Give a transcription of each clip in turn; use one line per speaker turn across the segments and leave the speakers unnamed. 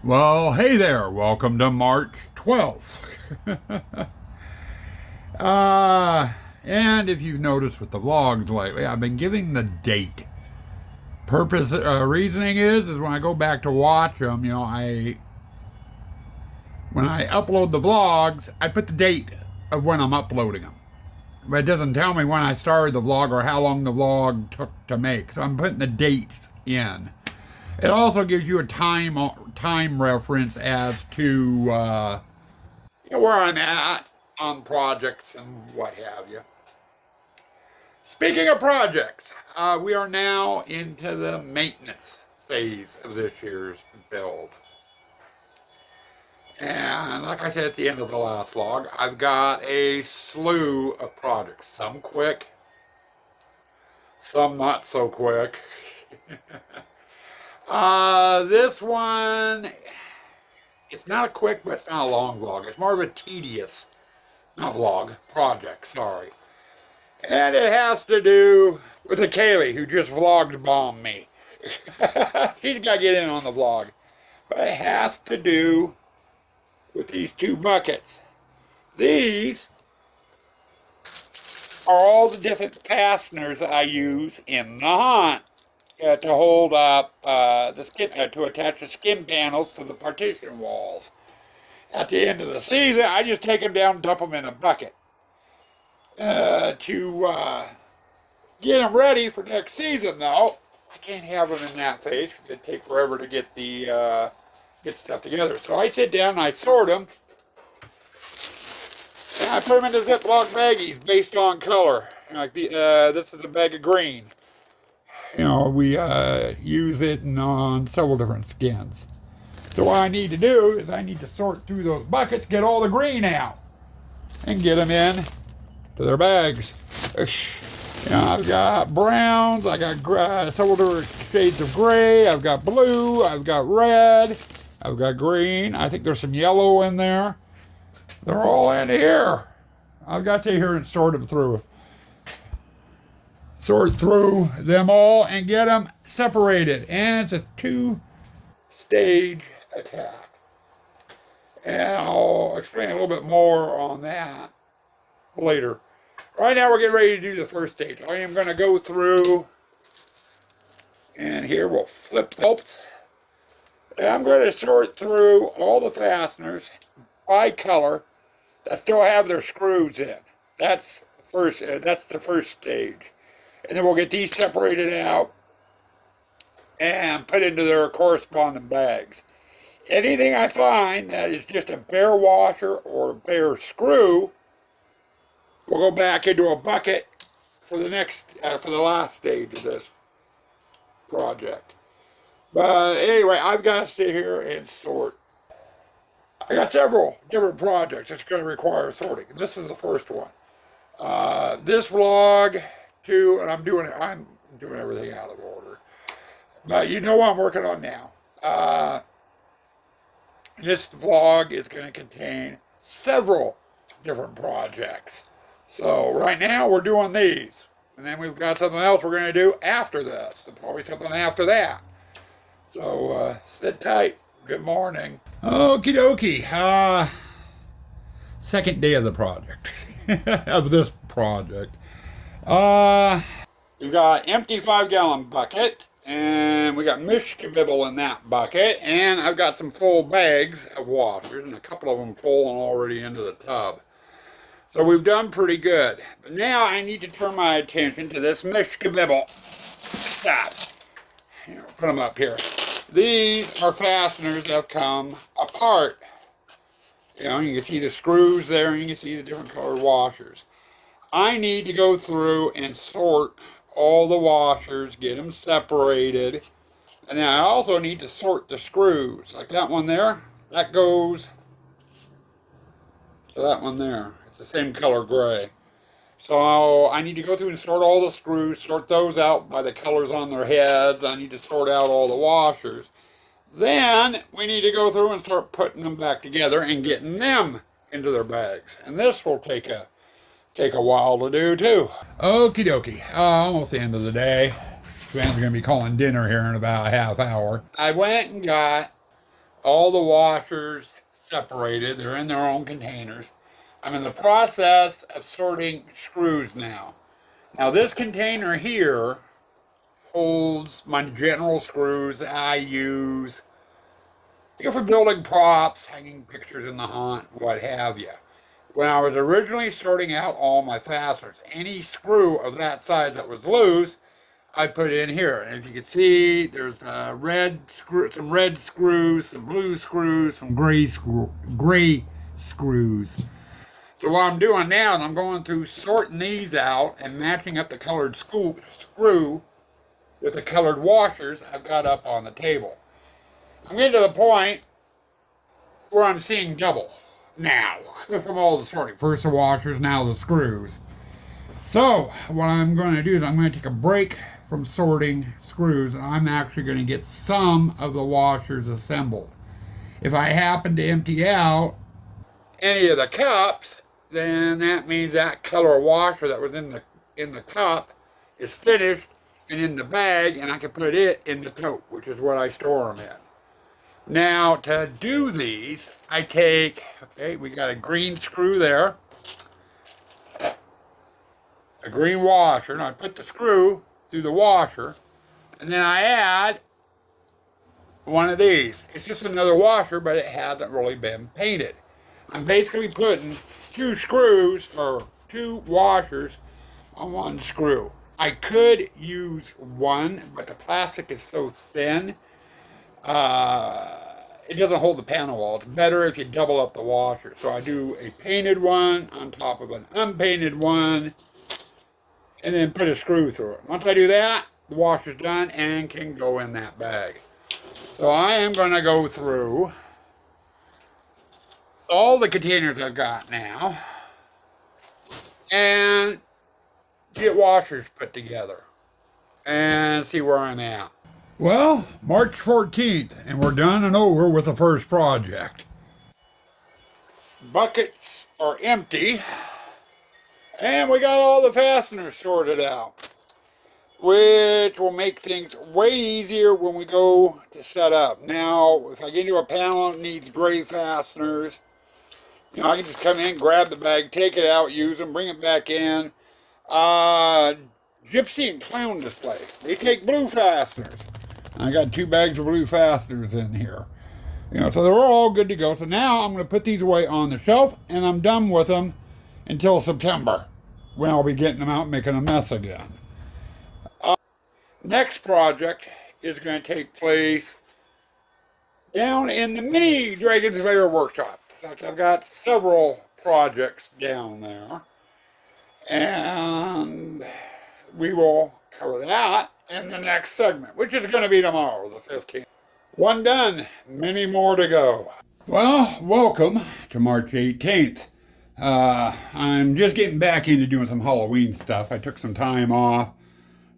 Well, hey there. Welcome to March 12th. uh, and if you've noticed with the vlogs lately, I've been giving the date. Reasoning is when I go back to watch them, when I upload the vlogs, I put the date of when I'm uploading them. But it doesn't tell me when I started the vlog or how long the vlog took to make. So I'm putting the dates in. It also gives you a time reference as to where I'm at on projects and what have you. Speaking of projects, we are now into the maintenance phase of this year's build. And like I said at the end of the last vlog, I've got a slew of projects. Some quick, some not so quick. This one, it's not a quick, but it's not a long vlog. It's more of a tedious, not vlog, project, sorry. And it has to do with the Kaylee who just vlogged bombed me. She's got to get in on the vlog. But it has to do with these two buckets. These are all the different fasteners I use in the hunt to hold up to attach the skin panels to the partition walls. At the end of the season, I just take them down and dump them in a bucket to get them ready for next season. Though I can't have them in that phase because it'd take forever to get the get stuff together. So I sit down and I sort them, and I put them into Ziploc baggies based on color. Like this is a bag of green. We use it on several different skins. So what I need to do is I need to sort through those buckets, get all the green out, and get them in to their bags. I've got browns, I got several different shades of gray, I've got blue, I've got red, I've got green, I think there's some yellow in there. They're all in here. I've got to sit here and sort them through. Sort through them all and get them separated. And it's a two-stage attack. And I'll explain a little bit more on that later. Right now we're getting ready to do the first stage. I am going to go through, and here we'll flip the bolts. And I'm going to sort through all the fasteners by color that still have their screws in. That's the first stage. And then we'll get these separated out and put into their corresponding bags. Anything I find that is just a bare washer or a bare screw, we'll go back into a bucket for the last stage of this project. But anyway, I've got to sit here and sort. I got several different projects that's going to require sorting. This is the first one. This vlog, too, and I'm doing everything out of order. But you know what I'm working on now. This vlog is going to contain several different projects. So right now we're doing these. And then we've got something else we're going to do after this. And probably something after that. So sit tight. Good morning. Okie dokie. Second day of the project. Of this project. We've got empty 5-gallon bucket, and we got mishkabibble in that bucket, and I've got some full bags of washers, and a couple of them full and already into the tub. So we've done pretty good. But now I need to turn my attention to this mishkabibble stuff. Put them up here. These are fasteners that have come apart. You can see the screws there, and you can see the different colored washers. I need to go through and sort all the washers, get them separated. And then I also need to sort the screws. Like that one there, that goes to that one there. It's the same color gray. So I need to go through and sort all the screws, sort those out by the colors on their heads. I need to sort out all the washers. Then we need to go through and start putting them back together and getting them into their bags. And this will take a while to do too. Okie dokie. Almost the end of the day. Sam's going to be calling dinner here in about a half hour. I went and got all the washers separated. They're in their own containers. I'm in the process of sorting screws now. Now this container here holds my general screws that I use for building props, hanging pictures in the haunt, what have you. When I was originally sorting out all my fasteners, any screw of that size that was loose, I put in here. And if you can see, there's some red screws, some blue screws, some gray screws. So what I'm doing now is I'm going through sorting these out and matching up the colored screw with the colored washers I've got up on the table. I'm getting to the point where I'm seeing double now from all the sorting. First the washers, now the screws. So what I'm going to do is I'm going to take a break from sorting screws, and I'm actually going to get some of the washers assembled. If I happen to empty out any of the cups, then that means that color washer that was in the cup is finished and in the bag, and I can put it in the tote, which is what I store them in. Now, to do these, I take, okay, we got a green screw there, a green washer, and I put the screw through the washer, and then I add one of these. It's just another washer, but it hasn't really been painted. I'm basically putting two screws, or two washers, on one screw. I could use one, but the plastic is so thin, it doesn't hold the panel wall. It's better if you double up the washer. So I do a painted one on top of an unpainted one, and then put a screw through it. Once I do that, the washer's done and can go in that bag. So I am going to go through all the containers I've got now and get washers put together and see where I'm at. Well, March 14th, and we're done and over with the first project. Buckets are empty, and we got all the fasteners sorted out, which will make things way easier when we go to set up. Now, if I get into a panel that needs gray fasteners, I can just come in, grab the bag, take it out, use them, bring it back in. Gypsy and Clown Display, they take blue fasteners. I got 2 bags of blue fasteners in here. So they're all good to go. So now I'm going to put these away on the shelf, and I'm done with them until September, when I'll be getting them out and making a mess again. Next project is going to take place down in the mini Dragon's Lair workshop. In fact, I've got several projects down there, and we will cover that in the next segment, which is going to be tomorrow, the 15th. One done, many more to go. Well, welcome to March 18th. I'm just getting back into doing some Halloween stuff. I took some time off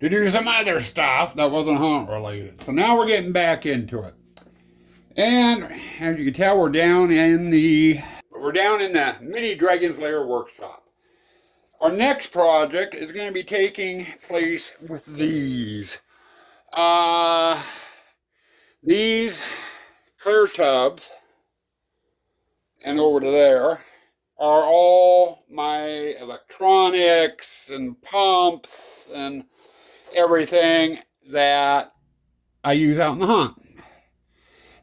to do some other stuff that wasn't haunt related. So now we're getting back into it. And as you can tell, we're down in the mini Dragon's Lair workshop. Our next project is going to be taking place with these. These clear tubs, and over to there, are all my electronics and pumps and everything that I use out in the haunt.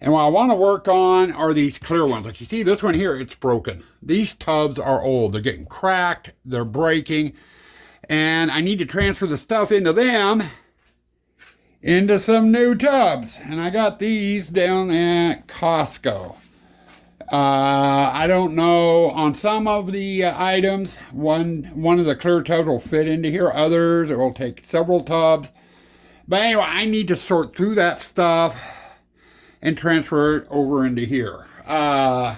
And what I want to work on are these clear ones. Like you see this one here, it's broken. These tubs are old. They're getting cracked. They're breaking. And I need to transfer the stuff into them into some new tubs. And I got these down at Costco. I don't know, on some of the items, one of the clear tubs will fit into here. Others, it will take several tubs. But anyway, I need to sort through that stuff and transfer it over into here. I've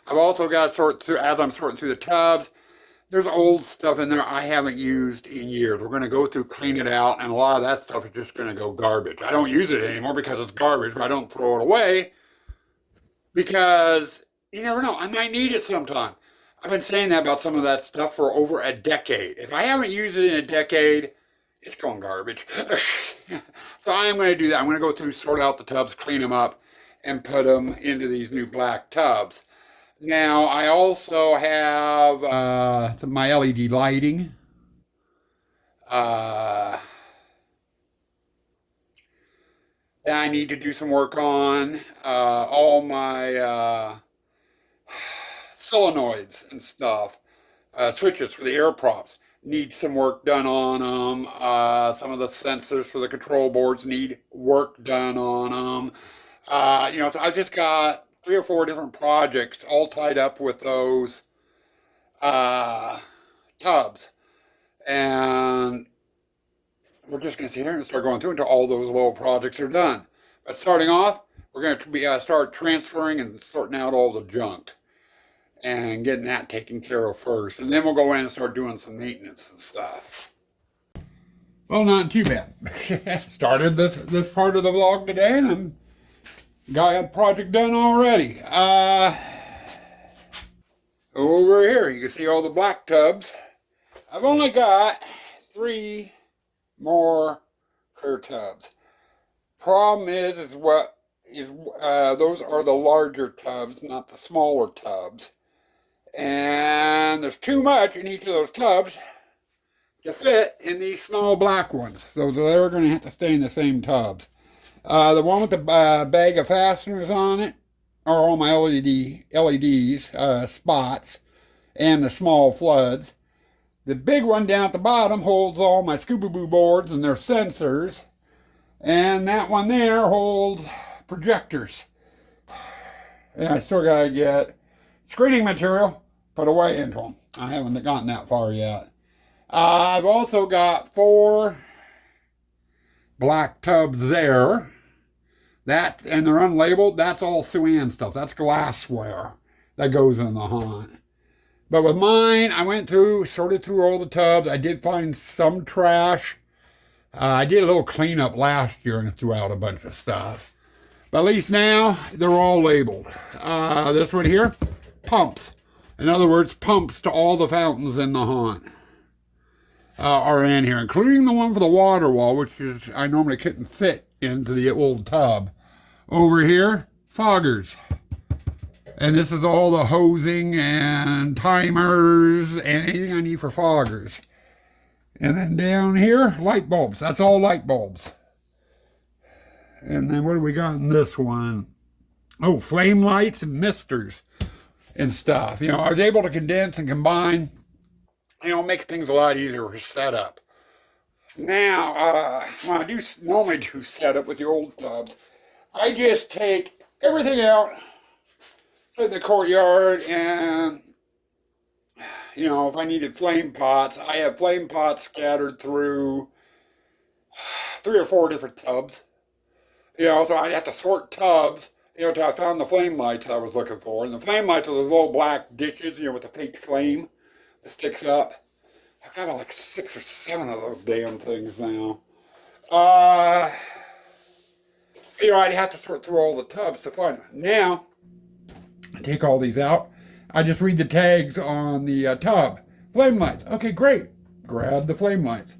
also got to sort through, as I'm sorting through the tubs, there's old stuff in there I haven't used in years. We're going to go through, clean it out, and a lot of that stuff is just going to go garbage. I don't use it anymore because it's garbage, but I don't throw it away because you never know. I might need it sometime. I've been saying that about some of that stuff for over a decade. If I haven't used it in a decade, it's going garbage. So I'm going to do that. I'm going to go through, sort out the tubs, clean them up, and put them into these new black tubs. Now, I also have my LED lighting. That I need to do some work on. All my solenoids and stuff, switches for the air props need some work done on them. Some of the sensors for the control boards need work done on them. So I just got 3 or 4 different projects all tied up with those tubs. And we're just going to sit here and start going through until all those little projects are done. But starting off, we're going to start transferring and sorting out all the junk and getting that taken care of first. And then we'll go in and start doing some maintenance and stuff. Well, not too bad. Started this part of the vlog today, and I'm got a project done already. Over here, you can see all the black tubs. I've only got 3 more clear tubs. Problem is those are the larger tubs, not the smaller tubs. And there's too much in each of those tubs to fit in these small black ones. So they're going to have to stay in the same tubs. The one with the bag of fasteners on it are all my LEDs, spots, and the small floods. The big one down at the bottom holds all my Scooby-Boo boards and their sensors. And that one there holds projectors. And I still got to get screening material put away into them. I haven't gotten that far yet. I've also got 4 black tubs there. And they're unlabeled. That's all Suan stuff. That's glassware that goes in the haunt. But with mine, I went through, sorted through all the tubs. I did find some trash. I did a little cleanup last year and threw out a bunch of stuff. But at least now, they're all labeled. This one here, pumps. In other words, pumps to all the fountains in the haunt are in here, including the one for the water wall, which is I normally couldn't fit into the old tub. Over here, foggers. And this is all the hosing and timers and anything I need for foggers. And then down here, light bulbs. That's all light bulbs. And then what do we got in this one? Oh, flame lights and misters and stuff. I was able to condense and combine. Make things a lot easier for setup. Now, when I normally do setup with the old tubs, I just take everything out, put in the courtyard, and if I needed flame pots, I have flame pots scattered through 3 or 4 different tubs. So I'd have to sort tubs, till I found the flame lights I was looking for. And the flame lights are those little black dishes, with the fake flame that sticks up. I've got like 6 or 7 of those damn things now. I'd have to sort through all the tubs to find them. Now, I take all these out. I just read the tags on the tub. Flame lights. Okay, great. Grab the flame lights.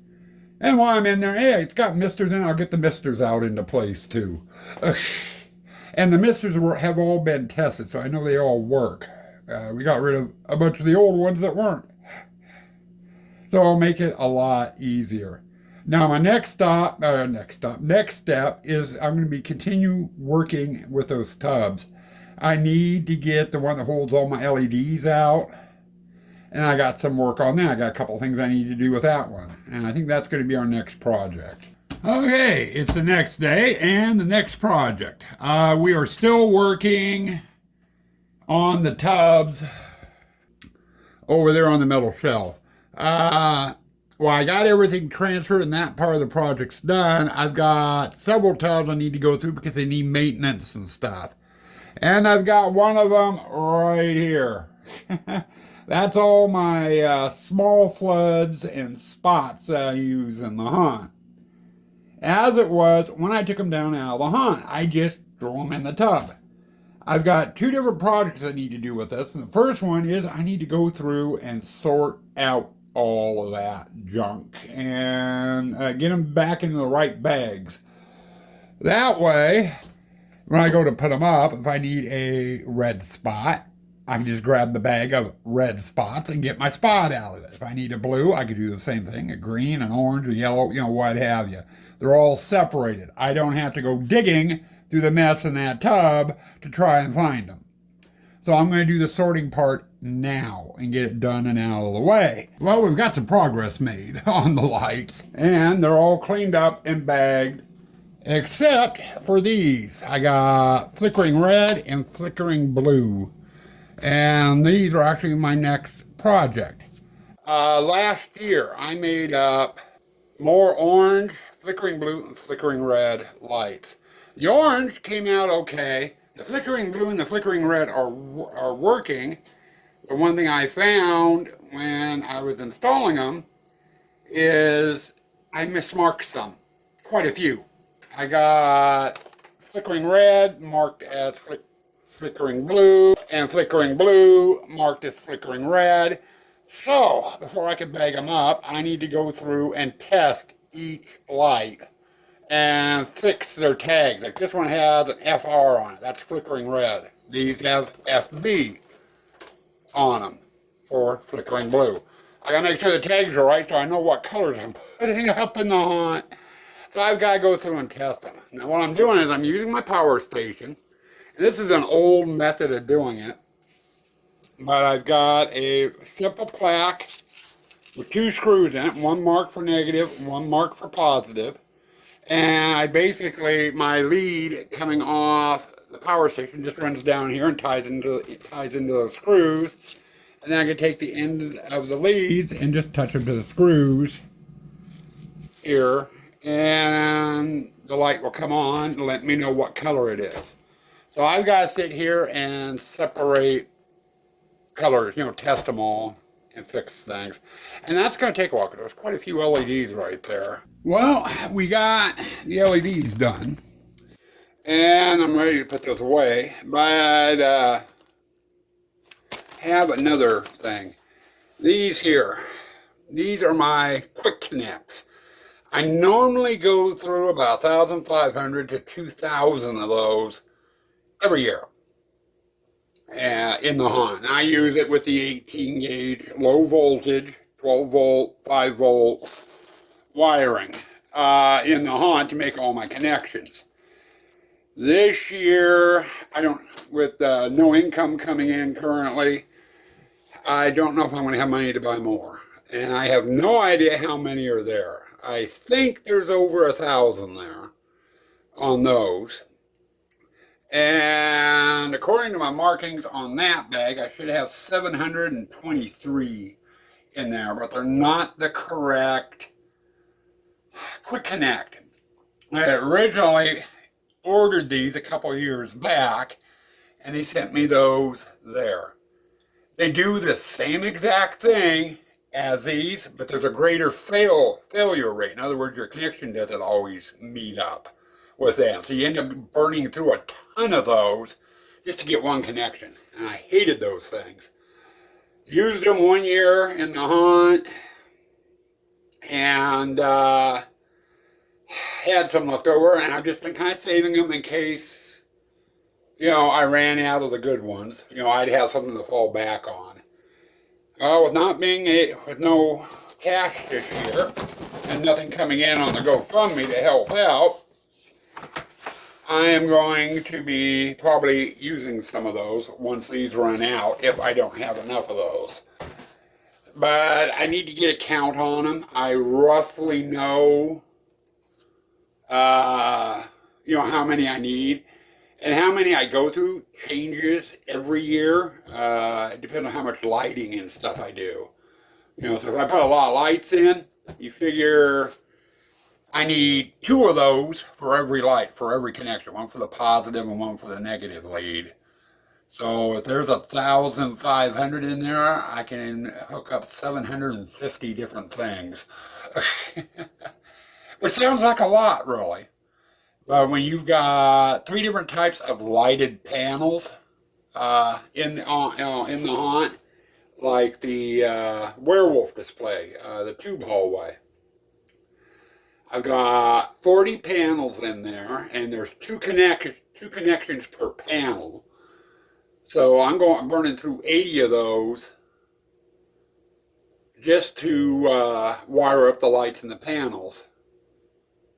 And while I'm in there, hey, it's got misters in it. I'll get the misters out into place too. And the misters have all been tested, so I know they all work. We got rid of a bunch of the old ones that weren't. So I'll make it a lot easier. Now my next step is I'm going to be continue working with those tubs. I need to get the one that holds all my LEDs out. And I got some work on that. I got a couple of things I need to do with that one. And I think that's going to be our next project. Okay, it's the next day and the next project. We are still working on the tubs over there on the metal shelf. Well, I got everything transferred and that part of the project's done. I've got several tubs I need to go through because they need maintenance and stuff. And I've got one of them right here. That's all my small floods and spots that I use in the haunt. As it was, when I took them down out of the haunt, I just threw them in the tub. I've got 2 different projects I need to do with this. And the first one is I need to go through and sort out all of that junk and get them back into the right bags. That way, when I go to put them up, if I need a red spot, I can just grab the bag of red spots and get my spot out of it. If I need a blue, I could do the same thing, a green, an orange, a yellow, what have you. They're all separated. I don't have to go digging through the mess in that tub to try and find them. So I'm going to do the sorting part now and get it done and out of the way. Well, we've got some progress made on the lights, and they're all cleaned up and bagged, except for these. I got flickering red and flickering blue, and these are actually my next project. Last year, I made up more orange, flickering blue, and flickering red lights. The orange came out okay. The flickering blue and the flickering red are working. The one thing I found when I was installing them is I mismarked some, quite a few. I got flickering red marked as flickering blue, and flickering blue marked as flickering red. So, before I can bag them up, I need to go through and test each light and fix their tags. Like this one has an FR on it, that's flickering red. These have FB on them for flickering blue. I gotta make sure the tags are right so I know what colors I'm putting up in the hunt. So I've got to go through and test them. Now what I'm doing is I'm using my power station. And this is an old method of doing it. But I've got a simple plaque with 2 screws in it, one marked for negative, one marked for positive. And I basically, my lead coming off the power station just runs down here and ties into those screws. And then I can take the end of the leads and just touch them to the screws here. And the light will come on and let me know what color it is. So I've got to sit here and separate colors, test them all and fix things. And that's going to take a while because there's quite a few LEDs right there. Well, we got the LEDs done. And I'm ready to put those away. But have another thing. These are my quick connects. I normally go through about 1,500 to 2,000 of those every year in the hunt. I use it with the 18 gauge low voltage, 12 volt, 5 volt wiring in the hunt to make all my connections. This year, with no income coming in currently, I don't know if I'm going to have money to buy more. And I have no idea how many are there. I think there's over 1,000 there on those. And according to my markings on that bag, I should have 723 in there, but they're not the correct quick connect. I originally ordered these a couple years back, and they sent me those there. They do the same exact thing as these, but there's a greater failure rate. In other words, your connection doesn't always meet up with them. So you end up burning through a ton of those just to get one connection. And I hated those things. Used them 1 year in the hunt and had some left over, and I've just been kind of saving them in case, I ran out of the good ones. I'd have something to fall back on. With no cash this year and nothing coming in on the GoFundMe to help out, I am going to be probably using some of those once these run out, if I don't have enough of those. But I need to get a count on them. I roughly know, how many I need. And how many I go through changes every year. It depends on how much lighting and stuff I do. So if I put a lot of lights in, you figure I need 2 of those for every light, for every connection. One for the positive and one for the negative lead. So if there's 1,500 in there, I can hook up 750 different things. Which sounds like a lot, really. But when you've got 3 different types of lighted panels in the hunt, like the werewolf display, the tube hallway. I've got 40 panels in there, and there's two connections per panel. So I'm burning through 80 of those just to wire up the lights in the panels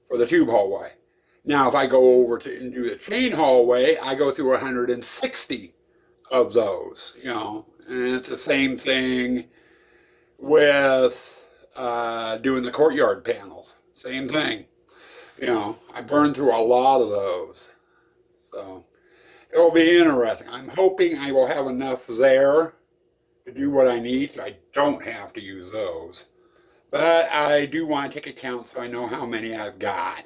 for the tube hallway. Now, if I go over to and do the chain hallway, I go through 160 of those, and it's the same thing with doing the courtyard panels. Same thing. I burn through a lot of those. So it'll be interesting. I'm hoping I will have enough there to do what I need so I don't have to use those. But I do want to take a count so I know how many I've got.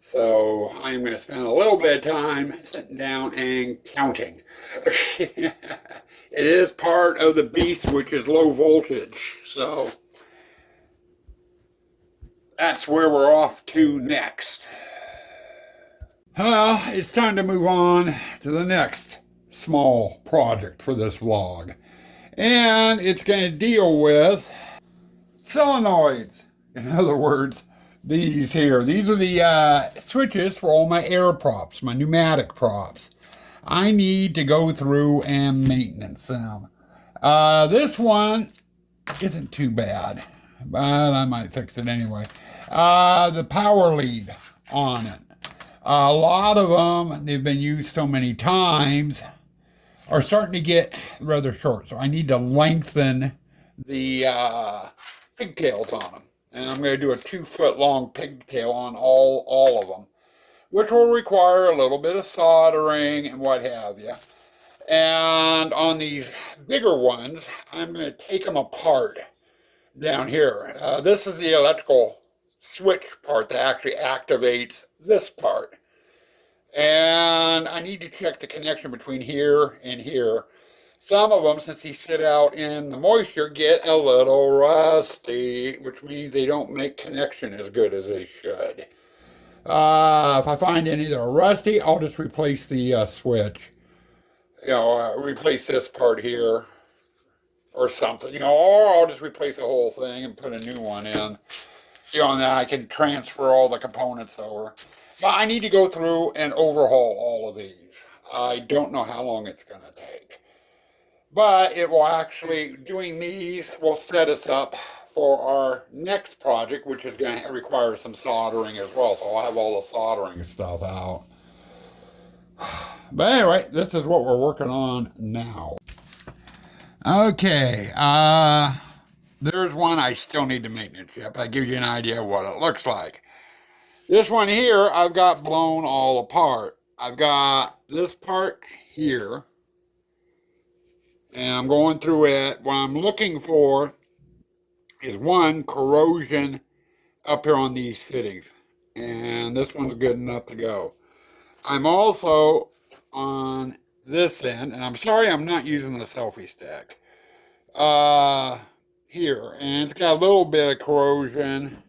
So I'm going to spend a little bit of time sitting down and counting. It is part of the beast, which is low voltage. So that's where we're off to next. Well, it's time to move on to the next small project for this vlog. And it's going to deal with solenoids. In other words, these here. These are the switches for all my air props, my pneumatic props. I need to go through and maintenance them. This one isn't too bad, but I might fix it anyway. The power lead on it. A lot of them, they've been used so many times, are starting to get rather short. So I need to lengthen the pigtails on them. And I'm going to do a 2-foot long pigtail on all of them, which will require a little bit of soldering and what have you. And on these bigger ones, I'm going to take them apart down here. This is the electrical switch part that actually activates this part. And I need to check the connection between here and here. Some of them, since they sit out in the moisture, get a little rusty, which means they don't make connection as good as they should. If I find any that are rusty, I'll just replace the switch. Replace this part here or something, or I'll just replace the whole thing and put a new one in. And then I can transfer all the components over. But I need to go through and overhaul all of these. I don't know how long it's going to take. But it will actually, doing these will set us up for our next project, which is going to require some soldering as well. So I'll have all the soldering stuff out. But anyway, this is what we're working on now. Okay, there's one I still need to maintenance yet, but that gives you an idea of what it looks like. This one here, I've got blown all apart. I've got this part here, and I'm going through it. What I'm looking for is one, corrosion up here on these fittings, and this one's good enough to go. I'm also on this end, and I'm sorry I'm not using the selfie stick here, and it's got a little bit of corrosion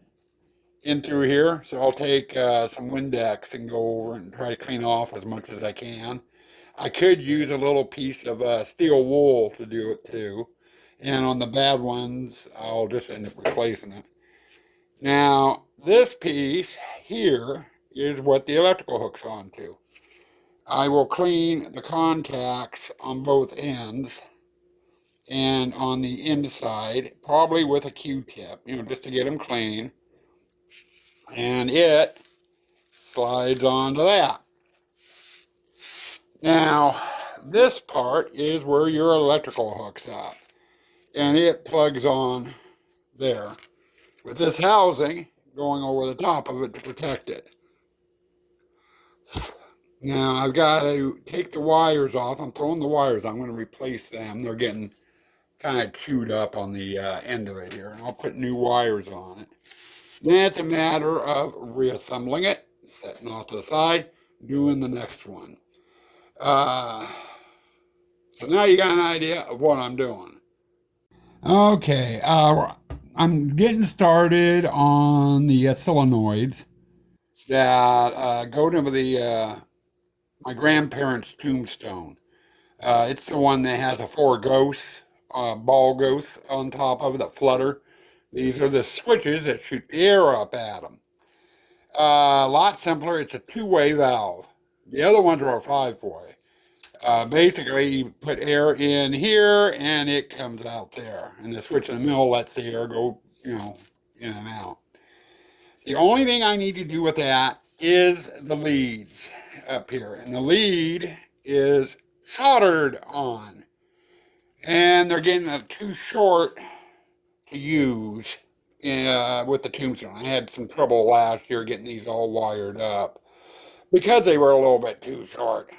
in through here, so I'll take some Windex and go over and try to clean off as much as I can. I could use a little piece of steel wool to do it too, and on the bad ones I'll just end up replacing it. Now this piece here is what the electrical hook's onto. I will clean the contacts on both ends and on the inside, probably with a Q-tip, just to get them clean. And it slides onto that. Now, this part is where your electrical hooks up, and it plugs on there, with this housing going over the top of it to protect it. Now, I've got to take the wires off. I'm throwing the wires. I'm going to replace them. They're getting kind of chewed up on the end of it here, and I'll put new wires on it. Then it's a matter of reassembling it, setting off to the side, doing the next one. So now you got an idea of what I'm doing. Okay, I'm getting started on the solenoids that go to my grandparents' tombstone. It's the one that has the 4 ghosts ball ghosts on top of it that flutter. These are the switches that shoot the air up at them. A lot simpler. It's a two-way valve. The other ones are a five-way. Basically, you put air in here and it comes out there. And the switch in the middle lets the air go, in and out. The only thing I need to do with that is the leads up here. And the lead is soldered on. And they're getting too short to use with the tombstone. I had some trouble last year getting these all wired up because they were a little bit too short.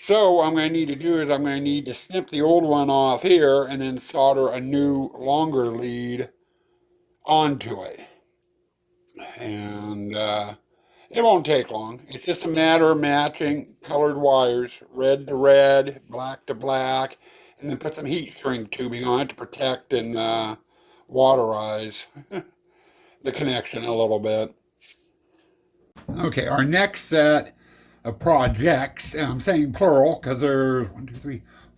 So what I'm going to need to do is I'm going to need to snip the old one off here and then solder a new longer lead onto it. And it won't take long. It's just a matter of matching colored wires, red to red, black to black, and then put some heat shrink tubing on it to protect and waterize the connection a little bit. Okay, our next set of projects, and I'm saying plural because there's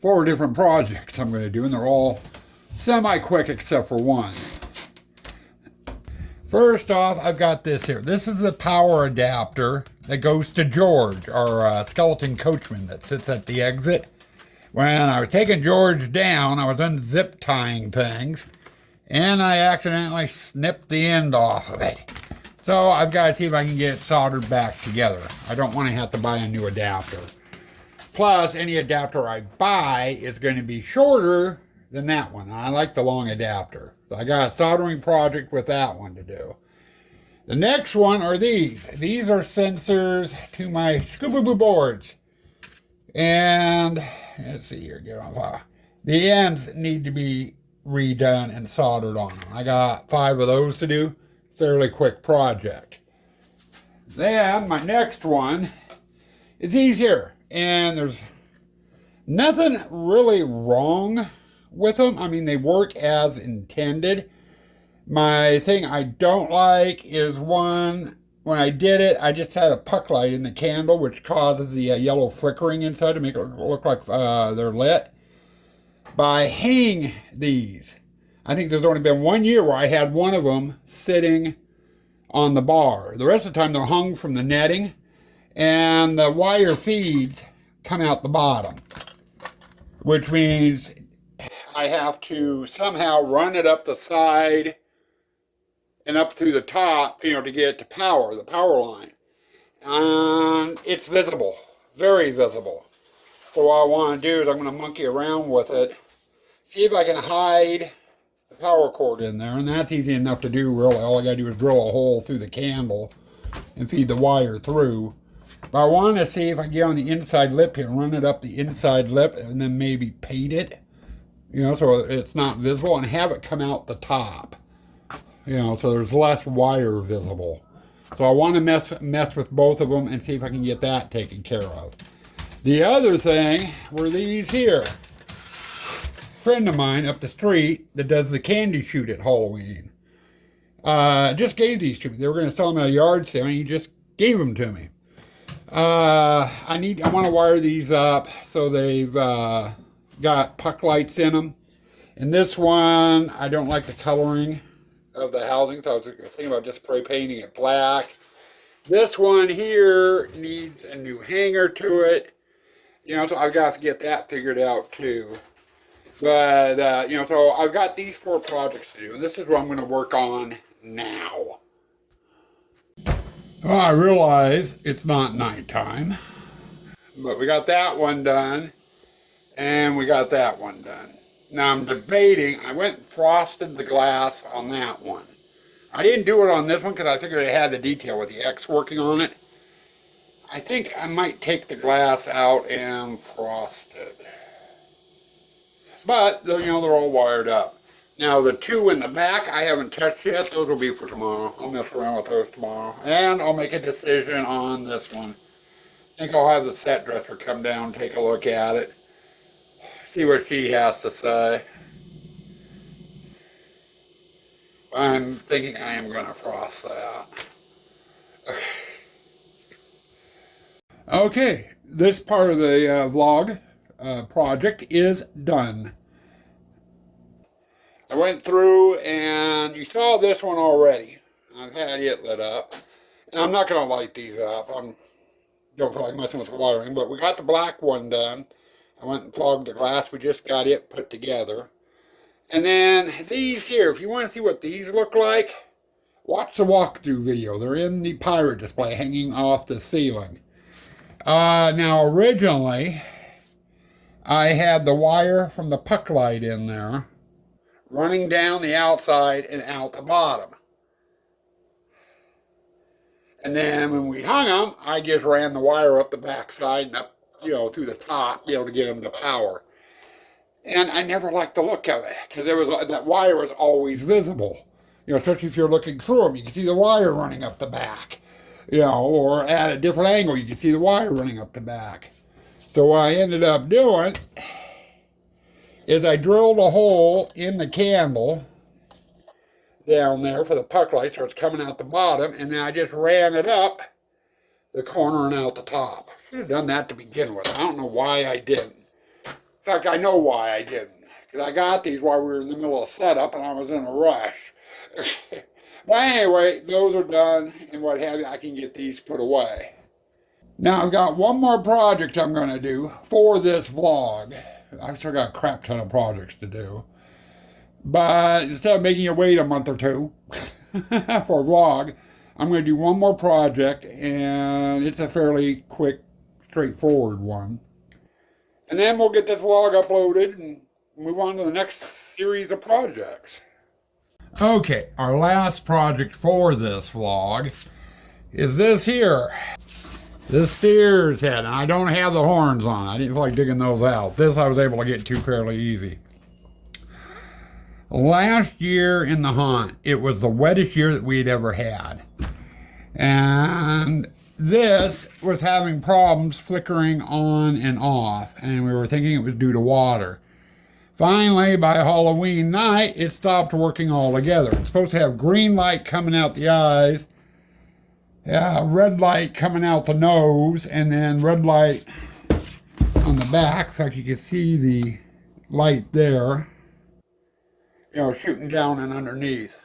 4 different projects I'm going to do, and they're all semi-quick except for one. First off, I've got this here. This is the power adapter that goes to George, our skeleton coachman that sits at the exit. When I was taking George down, I was unzip tying things, and I accidentally snipped the end off of it. So I've got to see if I can get it soldered back together. I don't want to have to buy a new adapter. Plus, any adapter I buy is going to be shorter than that one. I like the long adapter. So I got a soldering project with that one to do. The next one are these. These are sensors to my Scooby-Boo boards. And let's see here, get on fire. The ends need to be redone and soldered on them. I got 5 of those to do. Fairly quick project. Then my next one is these here. And there's nothing really wrong with them. I mean, they work as intended. My thing I don't like is when I did it, I just had a puck light in the candle, which causes the yellow flickering inside to make it look like they're lit. By hanging these, I think there's only been 1 year where I had one of them sitting on the bar. The rest of the time they're hung from the netting, and the wire feeds come out the bottom, which means I have to somehow run it up the side and up through the top, to get it to power, the power line. And it's visible, very visible. So what I want to do is I'm going to monkey around with it, see if I can hide the power cord in there, and that's easy enough to do, really. All I got to do is drill a hole through the candle and feed the wire through. But I want to see if I can get on the inside lip here, run it up the inside lip, and then maybe paint it, so it's not visible, and have it come out the top, so there's less wire visible. So I want to mess with both of them and see if I can get that taken care of. The other thing were these here. A friend of mine up the street that does the candy shoot at Halloween just gave these to me. They were going to sell them at a yard sale, and he just gave them to me. I want to wire these up so they've got puck lights in them. And this one, I don't like the coloring of the housing, so I was thinking about just spray painting it black. This one here needs a new hanger to it. So I've got to get that figured out too. But, so I've got these 4 projects to do, and this is what I'm going to work on now. Well, I realize it's not nighttime, but we got that one done, and we got that one done. Now I'm debating, I went and frosted the glass on that one. I didn't do it on this one because I figured it had the detail with the X working on it. I think I might take the glass out and frost it. But, they're all wired up. Now, the 2 in the back I haven't touched yet. Those will be for tomorrow. I'll mess around with those tomorrow. And I'll make a decision on this one. I think I'll have the set dresser come down, take a look at it. See what she has to say. I'm thinking I am going to frost that. Okay, this part of the vlog project is done. I went through and you saw this one already. I've had it lit up. And I'm not going to light these up. I don't feel like messing with the wiring, but we got the black one done. I went and fogged the glass. We just got it put together. And then these here, if you want to see what these look like, watch the walkthrough video. They're in the pirate display hanging off the ceiling. Now originally, I had the wire from the puck light in there running down the outside and out the bottom. And then when we hung them, I just ran the wire up the backside and up, through the top, to get them to power. And I never liked the look of it because that wire was always visible. Especially if you're looking through them, you can see the wire running up the back. Or at a different angle, you can see the wire running up the back. So what I ended up doing is I drilled a hole in the candle down there for the puck light, so it's coming out the bottom, and then I just ran it up the corner and out the top. Should have done that to begin with. I don't know why I didn't. In fact, I know why I didn't. Because I got these while we were in the middle of setup and I was in a rush. But anyway, those are done and what have you. I can get these put away. Now I've got one more project I'm going to do for this vlog. I've still got a crap ton of projects to do. But instead of making you wait a month or two for a vlog, I'm going to do one more project, and it's a fairly quick, straightforward one. And then we'll get this vlog uploaded and move on to the next series of projects. Okay, our last project for this vlog is this here. This steer's head, and I don't have the horns on. I didn't feel like digging those out. This I was able to get to fairly easy. Last year in the hunt, it was the wettest year that we'd ever had. And this was having problems flickering on and off, and we were thinking it was due to water. Finally, by Halloween night, it stopped working altogether. It's supposed to have green light coming out the eyes, red light coming out the nose, and then red light on the back. In fact, you can see the light there, shooting down and underneath.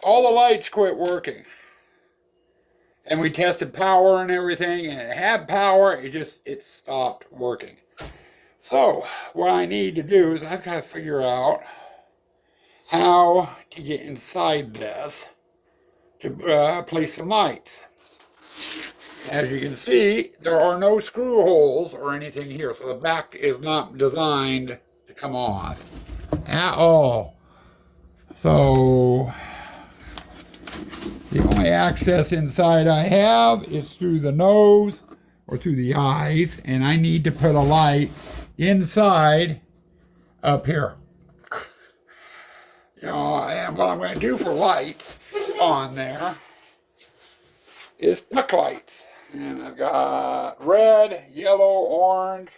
All the lights quit working. And we tested power and everything, and it had power, it stopped working. So, what I need to do is I've got to figure out how to get inside this to place some lights. As you can see, there are no screw holes or anything here, so the back is not designed to come off at all. So the only access inside I have is through the nose or through the eyes, and I need to put a light inside up here. And what I'm going to do for lights on there is puck lights. And I've got red, yellow, orange,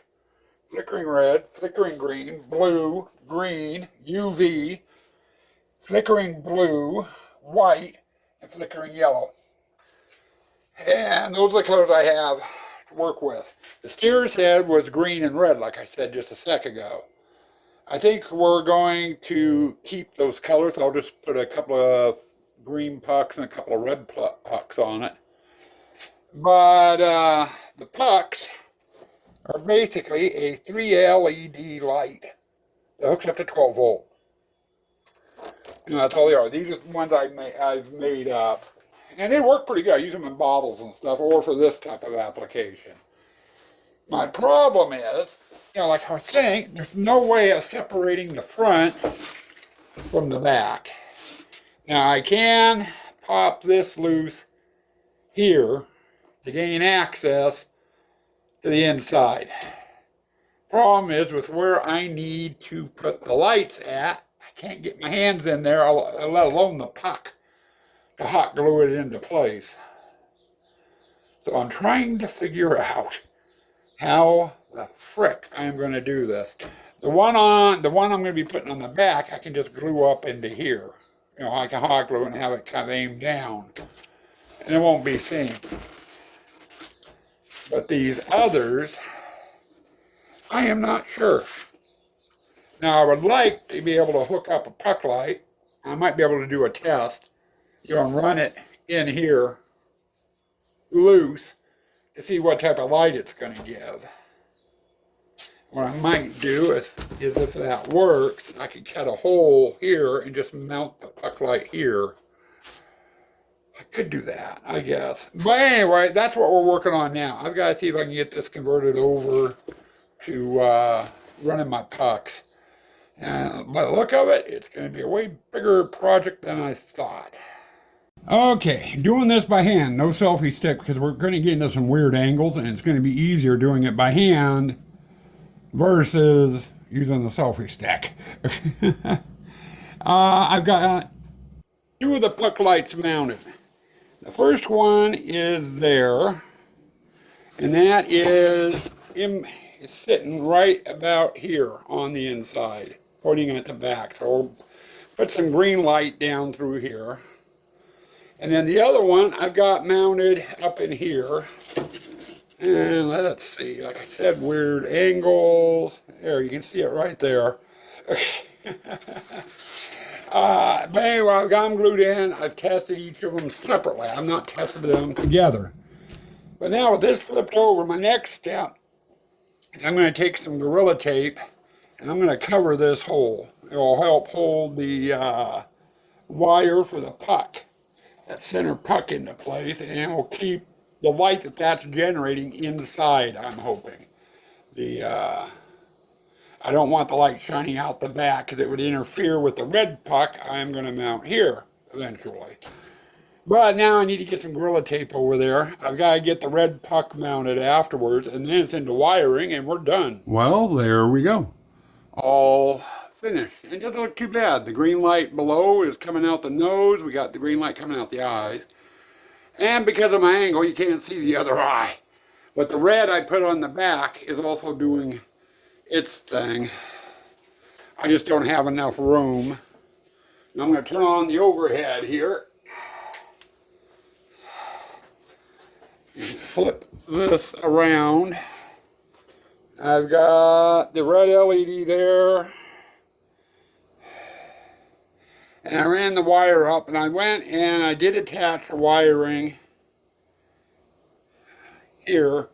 flickering red, flickering green, blue, green, UV, flickering blue, white, and flickering yellow. And those are the colors I have to work with. The steer's head was green and red, like I said just a sec ago. I think we're going to keep those colors. I'll just put a couple of green pucks and a couple of red pucks on it. But the pucks are basically a 3 LED light that hooks up to 12 volt. That's all they are. These are the ones I've made up. And they work pretty good. I use them in bottles and stuff, or for this type of application. My problem is, like I was saying, there's no way of separating the front from the back. Now I can pop this loose here to gain access to the inside. Problem is, with where I need to put the lights at, I can't get my hands in there, let alone the puck, to hot glue it into place. So I'm trying to figure out how the frick I'm going to do this. The one I'm going to be putting on the back, I can just glue up into here. I can hot glue it and have it kind of aimed down, and it won't be seen. But these others, I am not sure. Now I would like to be able to hook up a puck light. I might be able to do a test, and run it in here loose to see what type of light it's going to give. What I might do is if that works, I could cut a hole here and just mount the puck light here. I could do that, I guess. But anyway, that's what we're working on now. I've got to see if I can get this converted over to running my pucks. And by the look of it, it's going to be a way bigger project than I thought. Okay, doing this by hand, no selfie stick, because we're going to get into some weird angles, and it's going to be easier doing it by hand versus using the selfie stick. I've got two of the puck lights mounted. The first one is there, and that is sitting right about here on the inside, pointing at the back. So we'll put some green light down through here. And then the other one I've got mounted up in here. And let's see, like I said, weird angles. There, you can see it right there. But anyway, I've got them glued in. I've tested each of them separately. I've not tested them together. But now with this flipped over, my next step is I'm going to take some Gorilla Tape and I'm going to cover this hole. It will help hold the wire for the puck, that center puck, into place, and it will keep the light that's generating inside, I'm hoping. I don't want the light shining out the back because it would interfere with the red puck I'm going to mount here eventually. But now I need to get some Gorilla Tape over there. I've got to get the red puck mounted afterwards, and then it's into wiring, and we're done. Well, there we go. All finished. And it doesn't look too bad. The green light below is coming out the nose. We got the green light coming out the eyes. And because of my angle, you can't see the other eye. But the red I put on the back is also doing its thing. I just don't have enough room. Now I'm going to turn on the overhead here. And flip this around. I've got the red LED there. And I ran the wire up, and I went and I did attach the wiring here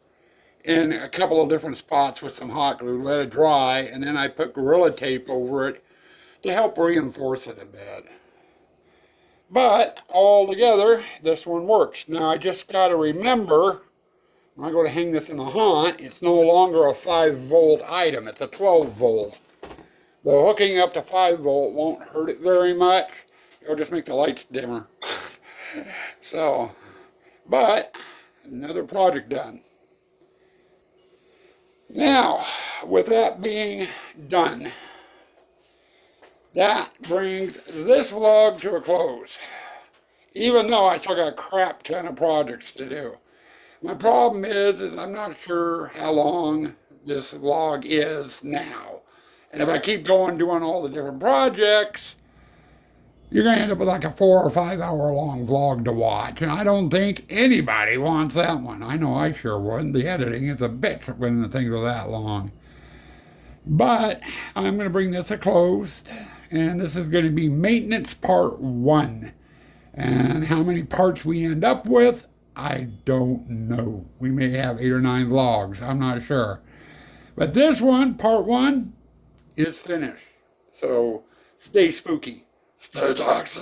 in a couple of different spots with some hot glue, let it dry, and then I put Gorilla Tape over it to help reinforce it a bit. But all together, this one works. Now I just got to remember, when I go to hang this in the haunt, it's no longer a 5-volt item, it's a 12-volt. The hooking up to 5-volt won't hurt it very much. It'll just make the lights dimmer. So, but another project done. Now, with that being done, that brings this vlog to a close. Even though I still got a crap ton of projects to do. My problem is I'm not sure how long this vlog is now. And if I keep going doing all the different projects, you're going to end up with like a 4 or 5 hour long vlog to watch. And I don't think anybody wants that one. I know I sure wouldn't. The editing is a bitch when the things are that long. But I'm going to bring this to a close. And this is going to be maintenance part 1. And how many parts we end up with, I don't know. We may have 8 or 9 vlogs. I'm not sure. But this one, part 1, is finished. So stay spooky, stay toxic.